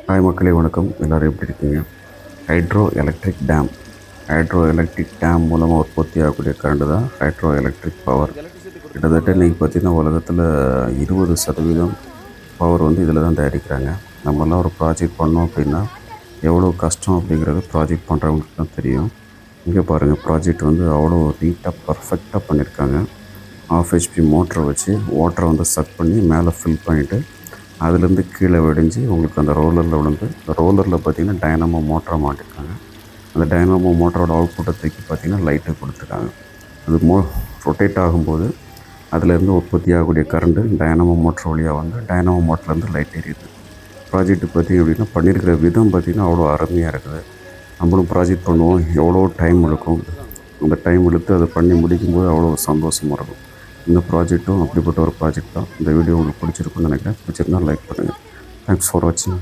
Hi மக்களே, வணக்கம். எல்லோரும் எப்படி இருக்கீங்க? ஹைட்ரோ எலக்ட்ரிக் டேம் மூலமாக உற்பத்தி ஆகக்கூடிய கரண்ட் தான் ஹைட்ரோ எலக்ட்ரிக் பவர். கிட்டத்தட்ட இன்றைக்கி பார்த்திங்கன்னா உலகத்தில் 20% பவர் வந்து இதில் தான் தயாரிக்கிறாங்க. நம்மலாம் ஒரு ப்ராஜெக்ட் பண்ணோம் அப்படின்னா எவ்வளோ கஷ்டம் அப்படிங்கிறது ப்ராஜெக்ட் பண்ணுறவங்களுக்கு தான் தெரியும். இங்கே பாருங்கள், ப்ராஜெக்ட் வந்து அவ்வளோ நீட்டாக பர்ஃபெக்டாக பண்ணியிருக்காங்க. 1/2 HP மோட்டரை வச்சு வாட்டரை வந்து சக் பண்ணி மேலே ஃபில் பண்ணிவிட்டு அதுலேருந்து கீழே வெடிஞ்சு உங்களுக்கு அந்த ரோலரில் விழுந்து, அந்த ரோலரில் பார்த்திங்கன்னா டைனமோ மோட்டரை மாட்டிருக்காங்க. அந்த டைனமோ மோட்டரோட அவுட்புட்டை தூக்கி பார்த்திங்கன்னா லைட்டை கொடுத்துருக்காங்க. அது ரொட்டேட் ஆகும்போது அதிலேருந்து உற்பத்தி ஆகக்கூடிய கரண்ட்டு டைனமோ மோட்டர் வழியாக வந்து டைனமோ மோட்டர்லேருந்து லைட் எரியுது. ப்ராஜெக்ட் பார்த்திங்க அப்படின்னா பண்ணியிருக்கிற விதம் பார்த்திங்கன்னா அவ்வளோ அருமையாக இருக்குது. நம்மளும் ப்ராஜெக்ட் பண்ணுவோம், எவ்வளோ டைம் எடுக்கும். அந்த டைம் எடுத்து அதை பண்ணி முடிக்கும்போது அவ்வளோ சந்தோஷமாக இருக்கும். இந்த ப்ராஜெக்ட்டும் அப்படிப்பட்ட ஒரு ப்ராஜெக்ட் தான். இந்த வீடியோ உங்களுக்கு பிடிச்சிருக்குன்னு நினைக்கிறேன். பிடிச்சிருந்தால் லைக் பண்ணுங்கள். தேங்க்ஸ் ஃபார் வாட்சிங்.